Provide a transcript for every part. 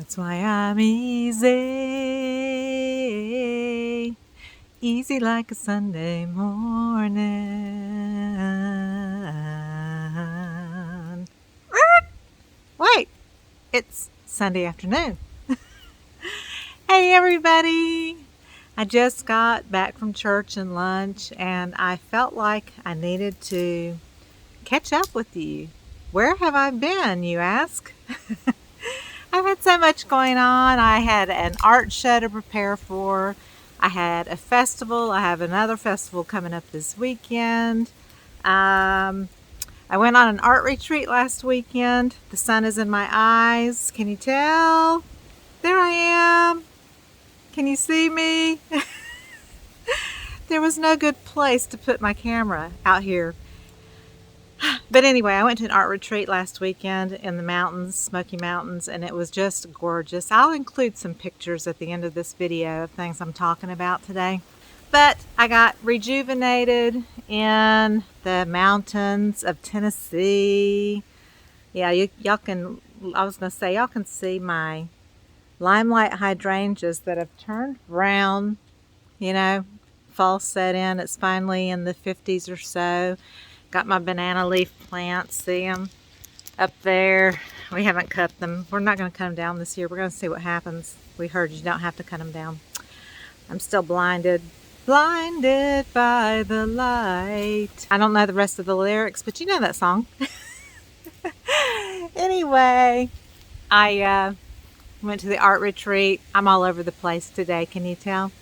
That's why I'm easy, easy like a Sunday morning. Wait, it's Sunday afternoon. Hey everybody! I just got back from church and lunch, and I felt like I needed to catch up with you. Where have I been, you ask? I've had so much going on. I had an art show to prepare for. I had a festival. I have another festival coming up this weekend. I went on an art retreat last weekend. The sun is in my eyes. Can you tell? There I am. Can you see me? There was no good place to put my camera out here. But anyway, I went to an art retreat last weekend in the mountains, Smoky Mountains, and it was just gorgeous. I'll include some pictures at the end of this video of things I'm talking about today. But I got rejuvenated in the mountains of Tennessee. Yeah, y'all can, I was going to say, y'all can see my limelight hydrangeas that have turned brown. You know, fall set in. It's finally in the 50s or so. Got my banana leaf plants, see them up there. We haven't cut them. We're not going to cut them down this year. We're going to see what happens. We heard you don't have to cut them down. I'm still blinded by the light. I don't know the rest of the lyrics, but you know that song. Anyway, I went to the art retreat. I'm all over the place today, can you tell?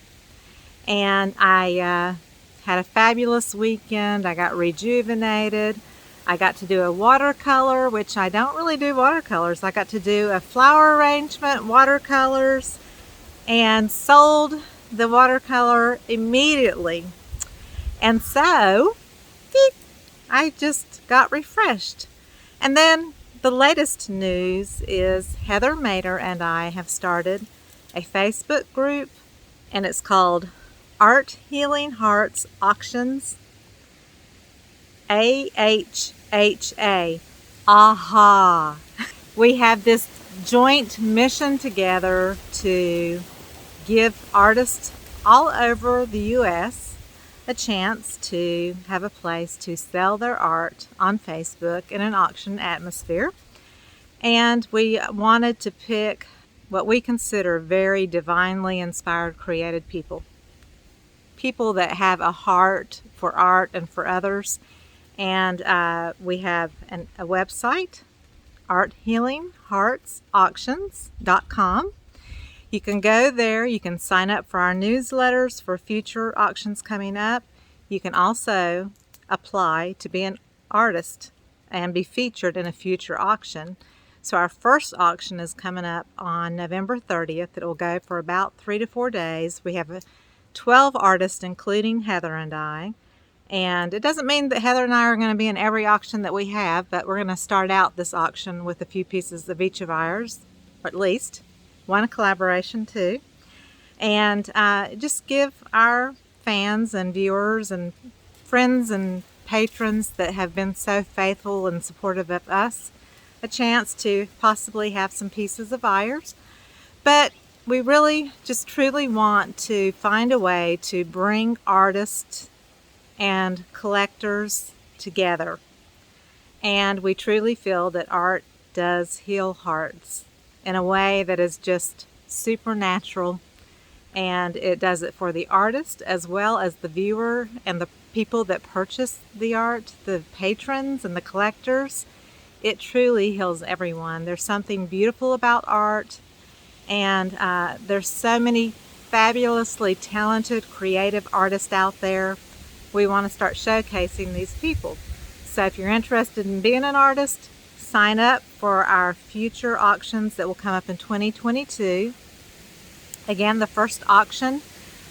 And I had a fabulous weekend. I got rejuvenated. I got to do a watercolor, which I don't really do watercolors. I got to do a flower arrangement, watercolors, and sold the watercolor immediately. And so, beep, I just got refreshed. And then the latest news is Heather Mater and I have started a Facebook group, and it's called Art Healing Hearts Auctions, AHHA. Aha! We have this joint mission together to give artists all over the U.S. a chance to have a place to sell their art on Facebook in an auction atmosphere. And we wanted to pick what we consider very divinely inspired, creative people. People that have a heart for art and for others. And we have a website, arthealingheartsauctions.com. You can go there. You can sign up for our newsletters for future auctions coming up. You can also apply to be an artist and be featured in a future auction. So our first auction is coming up on November 30th. It will go for about 3 to 4 days. We have 12 artists, including Heather and I. And it doesn't mean that Heather and I are going to be in every auction that we have, but we're going to start out this auction with a few pieces of each of ours, or at least one collaboration too. And just give our fans and viewers and friends and patrons that have been so faithful and supportive of us a chance to possibly have some pieces of ours. But we really just truly want to find a way to bring artists and collectors together. And we truly feel that art does heal hearts in a way that is just supernatural. And it does it for the artist as well as the viewer and the people that purchase the art, the patrons and the collectors. It truly heals everyone. There's something beautiful about art. And there's so many fabulously talented, creative artists out there. We want to start showcasing these people. So if you're interested in being an artist, sign up for our future auctions that will come up in 2022. Again, the first auction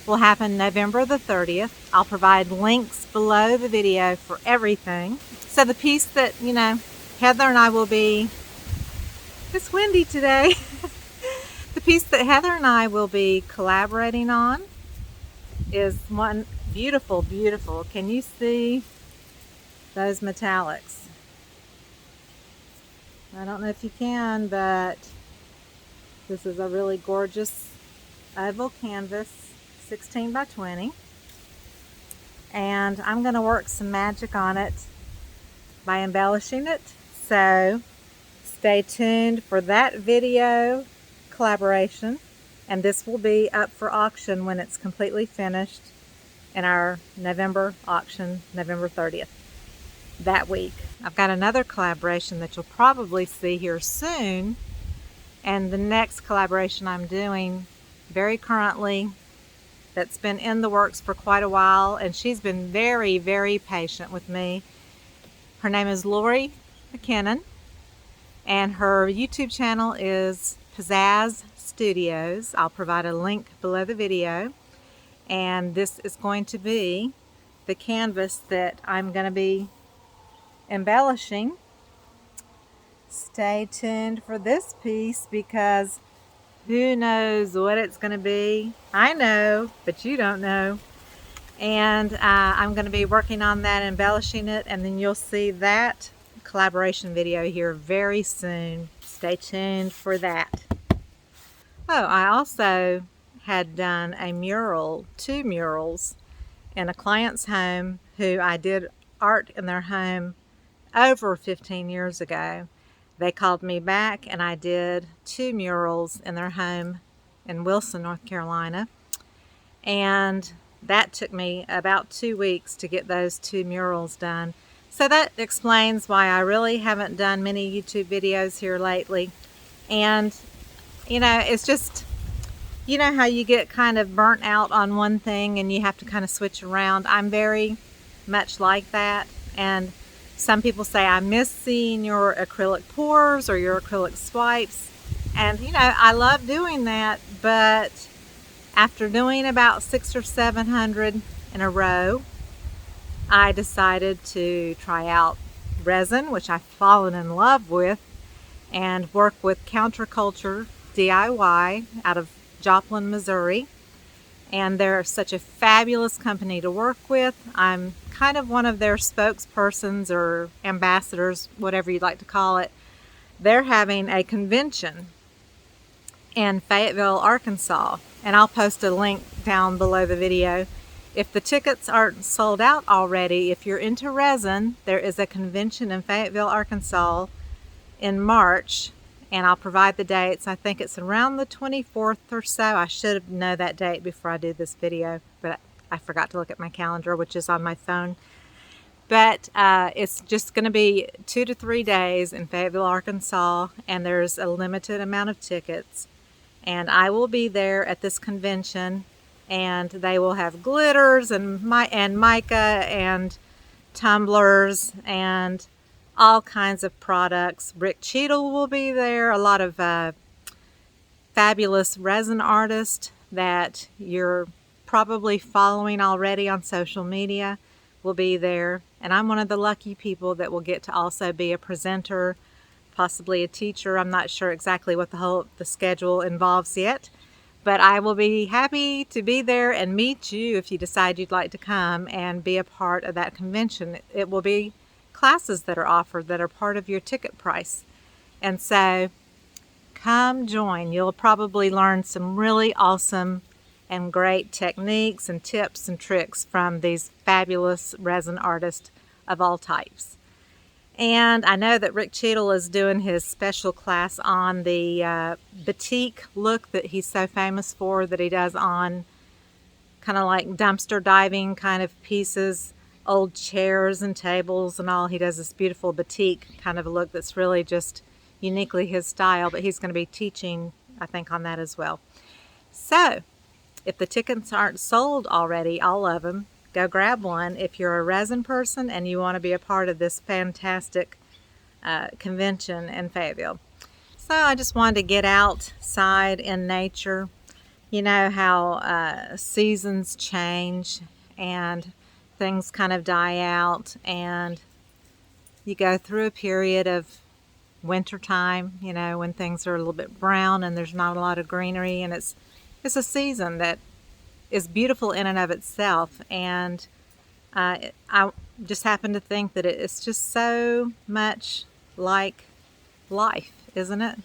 will happen November the 30th. I'll provide links below the video for everything. So the piece that, Heather and I will be, it's windy today. The piece that Heather and I will be collaborating on is one beautiful, beautiful. Can you see those metallics? I don't know if you can, but This is a really gorgeous oval canvas, 16 by 20. And I'm going to work some magic on it by embellishing it. So stay tuned for that video collaboration. And this will be up for auction when it's completely finished in our November auction, November 30th, that week. I've got another collaboration that you'll probably see here soon. And the next collaboration I'm doing very currently, that's been in the works for quite a while, and she's been very, very patient with me. Her name is Lori McKinnon, and her YouTube channel is Pizzazz Studios. I'll provide a link below the video. And this is going to be the canvas that I'm going to be embellishing. Stay tuned for this piece because who knows what it's going to be. I know, but you don't know. And I'm going to be working on that, embellishing it, and then you'll see that collaboration video here very soon. Stay tuned for that. Oh, I also had done a mural, 2 murals, in a client's home who I did art in their home over 15 years ago. They called me back and I did 2 murals in their home in Wilson, North Carolina. And that took me about 2 weeks to get those 2 murals done. So that explains why I really haven't done many YouTube videos here lately. And, you know, it's just, you know how you get kind of burnt out on one thing and you have to kind of switch around. I'm very much like that. And some people say, I miss seeing your acrylic pours or your acrylic swipes. And, you know, I love doing that. But after doing about 600 or 700 in a row, I decided to try out resin, which I've fallen in love with, and work with Counterculture DIY out of Joplin, Missouri. And they're such a fabulous company to work with. I'm kind of one of their spokespersons or ambassadors, whatever you'd like to call it. They're having a convention in Fayetteville, Arkansas, and I'll post a link down below the video. If the tickets aren't sold out already, if you're into resin, there is a convention in Fayetteville, Arkansas in March, and I'll provide the dates. I think it's around the 24th or so. I should know that date before I do this video, but I forgot to look at my calendar, which is on my phone. But it's just going to be 2 to 3 days in Fayetteville, Arkansas, and there's a limited amount of tickets. And I will be there at this convention, and they will have glitters and mica and tumblers and all kinds of products. Rick Cheadle will be there. A lot of fabulous resin artists that you're probably following already on social media will be there. And I'm one of the lucky people that will get to also be a presenter, possibly a teacher. I'm not sure exactly what the schedule involves yet. But I will be happy to be there and meet you if you decide you'd like to come and be a part of that convention. It will be classes that are offered that are part of your ticket price. And so come join. You'll probably learn some really awesome and great techniques and tips and tricks from these fabulous resin artists of all types. And I know that Rick Cheadle is doing his special class on the batik look that he's so famous for, that he does on kind of like dumpster diving kind of pieces, old chairs and tables and all. He does this beautiful batik kind of a look that's really just uniquely his style, but he's going to be teaching, I think, on that as well. So if the tickets aren't sold already, all of them, go grab one if you're a resin person and you want to be a part of this fantastic convention in Fayetteville. So I just wanted to get outside in nature. You know how seasons change and things kind of die out, and you go through a period of winter time, you know, when things are a little bit brown and there's not a lot of greenery, and it's a season that is beautiful in and of itself. And I just happen to think that it's just so much like life, isn't it?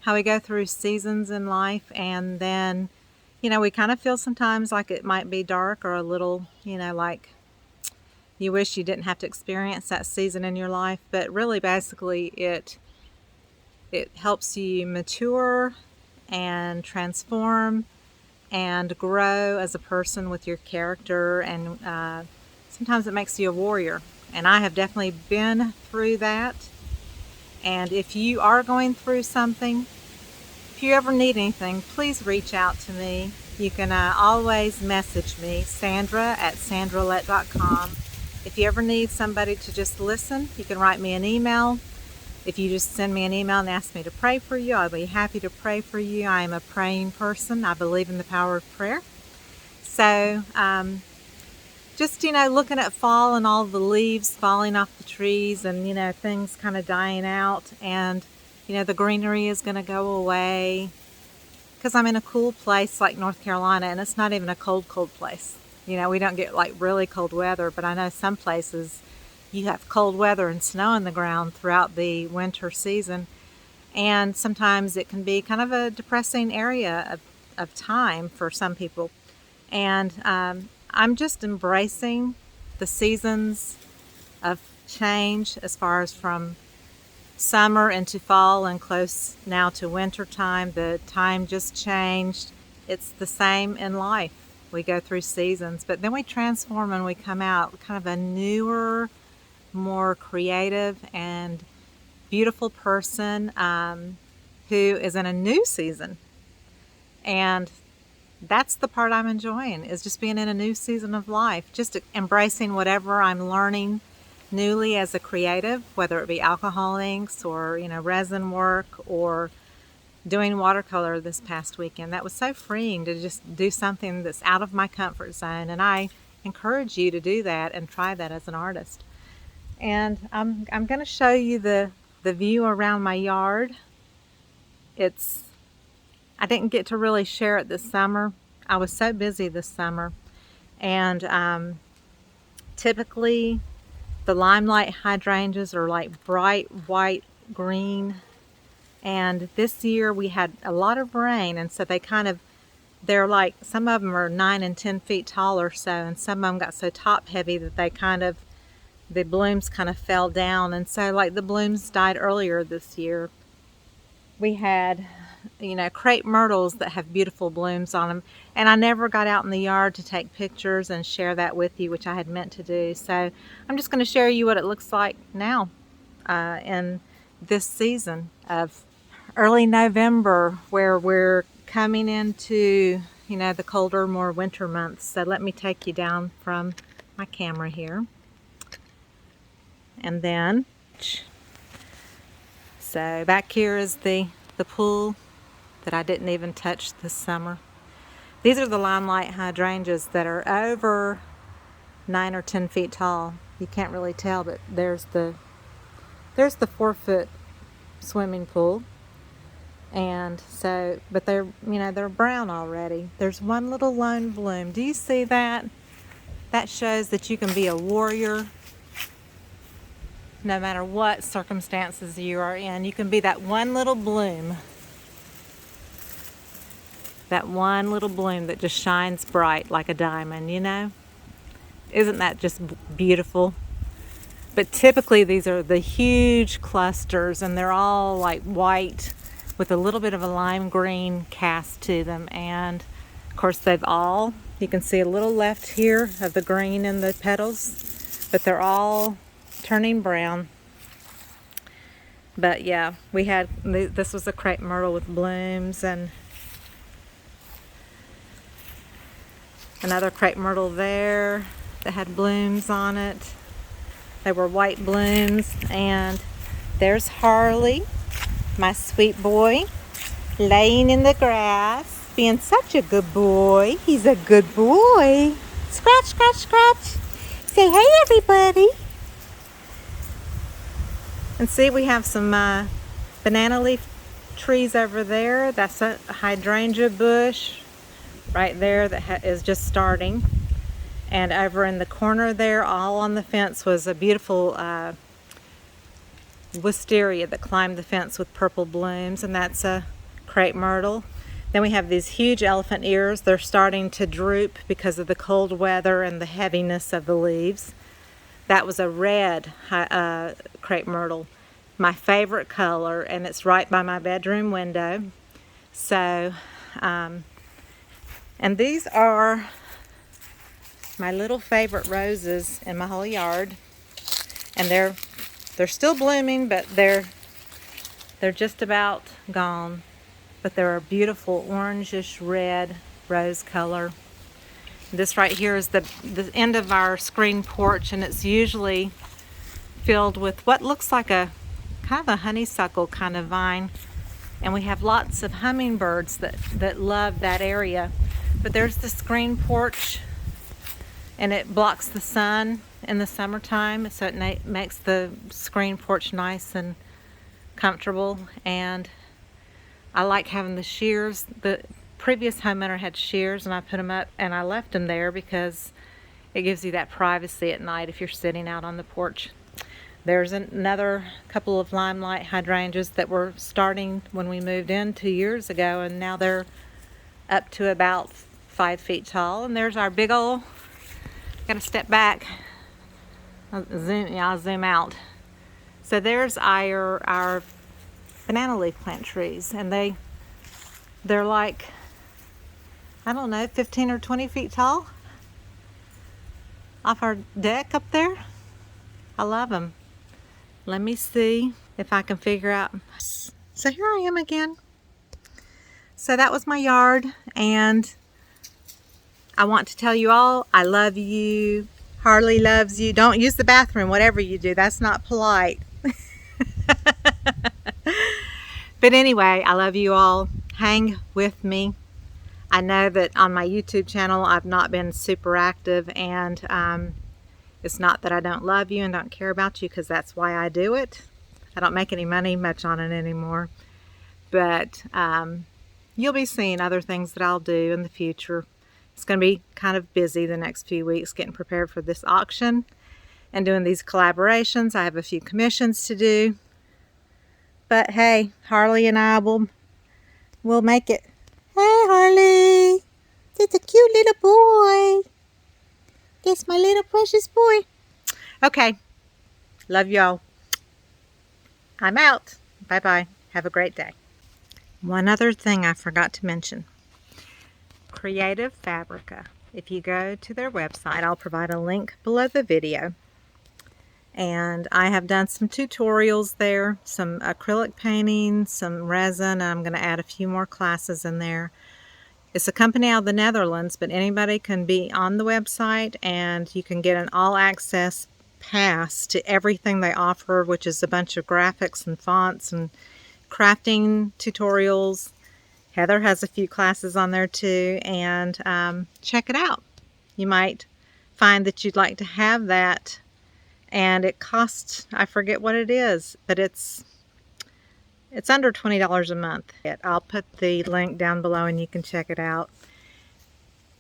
how we go through seasons in life, and then, you know, we kind of feel sometimes like it might be dark or a little, you know, like you wish you didn't have to experience that season in your life, but really basically it helps you mature and transform and grow as a person with your character, and sometimes it makes you a warrior. And I have definitely been through that. And if you are going through something, if you ever need anything, please reach out to me. You can always message me, Sandra at sandralett.com. If you ever need somebody to just listen, you can write me an email. If you just send me an email and ask me to pray for you, I'll be happy to pray for you. I am a praying person. I believe in the power of prayer. So just, you know, looking at fall and all the leaves falling off the trees and, you know, things kind of dying out, and, you know, the greenery is going to go away because I'm in a cool place like North Carolina, and it's not even a cold place. You know, we don't get like really cold weather, but I know some places you have cold weather and snow on the ground throughout the winter season, and sometimes it can be kind of a depressing area of time for some people. And I'm just embracing the seasons of change, as far as from summer into fall and close now to winter time. The time just changed. It's the same in life. We go through seasons, but then we transform and we come out kind of a newer, more creative and beautiful person who is in a new season. And that's the part I'm enjoying, is just being in a new season of life, just embracing whatever I'm learning newly as a creative, whether it be alcohol inks or, you know, resin work or doing watercolor this past weekend. That was so freeing to just do something that's out of my comfort zone, and I encourage you to do that and try that as an artist. And I'm going to show you the view around my yard. I didn't get to really share it this summer. I was so busy this summer, and typically the limelight hydrangeas are like bright white green, and this year we had a lot of rain, and so they're like, some of them are 9 and 10 feet tall or so, and some of them got so top heavy that the blooms kind of fell down, and so like the blooms died earlier this year. We had, you know, crepe myrtles that have beautiful blooms on them, and I never got out in the yard to take pictures and share that with you, which I had meant to do. So I'm just going to share you what it looks like now in this season of early November, where we're coming into, you know, the colder, more winter months. So let me take you down from my camera here. And then, so back here is the pool that I didn't even touch this summer. These are the limelight hydrangeas that are over 9 or 10 feet tall. You can't really tell, but there's the 4-foot swimming pool. And so, but they're, you know, they're brown already. There's one little lone bloom. Do you see that? That shows that you can be a warrior no matter what circumstances you are in. You can be that one little bloom. That one little bloom that just shines bright like a diamond, you know? Isn't that just beautiful? But typically these are the huge clusters, and they're all like white with a little bit of a lime green cast to them. And of course you can see a little left here of the green in the petals, but they're all turning brown. But yeah, this was a crepe myrtle with blooms, and another crepe myrtle there that had blooms on it. They were white blooms. And there's Harley, my sweet boy, laying in the grass, being such a good boy. He's a good boy. Scratch, scratch, scratch. Say hey, everybody. And see, we have some banana leaf trees over there. That's a hydrangea bush right there that is just starting. And over in the corner there, all on the fence, was a beautiful wisteria that climbed the fence with purple blooms. And that's a crepe myrtle. Then we have these huge elephant ears. They're starting to droop because of the cold weather and the heaviness of the leaves. That was a red crepe myrtle, my favorite color, and it's right by my bedroom window. So, and these are my little favorite roses in my whole yard. And they're still blooming, but they're just about gone. But they're a beautiful orangish red rose color. This right here is the end of our screen porch, and it's usually filled with what looks like a kind of a honeysuckle kind of vine. And we have lots of hummingbirds that love that area. But there's the screen porch, and it blocks the sun in the summertime, so it makes the screen porch nice and comfortable. And I like having the shears. The previous homeowner had shears, and I put them up and I left them there because it gives you that privacy at night if you're sitting out on the porch. There's another couple of limelight hydrangeas that were starting when we moved in 2 years ago, and now they're up to about 5 feet tall. And there's our big old, gotta step back, I'll zoom out. So there's our banana leaf plant trees, and they're like, I don't know, 15 or 20 feet tall off our deck up there. I love them. Let me see if I can figure out. So here I am again. So that was my yard, and I want to tell you all I love you. Harley loves you. Don't use the bathroom, whatever you do. That's not polite. But anyway, I love you all. Hang with me. I know that on my YouTube channel I've not been super active, and it's not that I don't love you and don't care about you, because that's why I do it. I don't make any money much on it anymore. But you'll be seeing other things that I'll do in the future. It's going to be kind of busy the next few weeks getting prepared for this auction and doing these collaborations. I have a few commissions to do. But hey, Harley and I will make it. Hey Harley, it's a cute little boy. That's my little precious boy. Okay, love y'all. I'm out. Bye-bye. Have a great day. One other thing I forgot to mention. Creative Fabrica. If you go to their website, I'll provide a link below the video. And I have done some tutorials there, some acrylic painting, some resin. I'm going to add a few more classes in there. It's a company out of the Netherlands, but anybody can be on the website, and you can get an all-access pass to everything they offer, which is a bunch of graphics and fonts and crafting tutorials. Heather has a few classes on there too, and check it out. You might find that you'd like to have that, and it costs, I forget what it is, but it's under $20 a month. I'll put the link down below and you can check it out.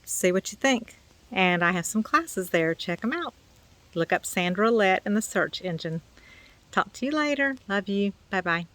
See what you think. And I have some classes there. Check them out. Look up Sandra Lett in the search engine. Talk to you later. Love you. Bye-bye.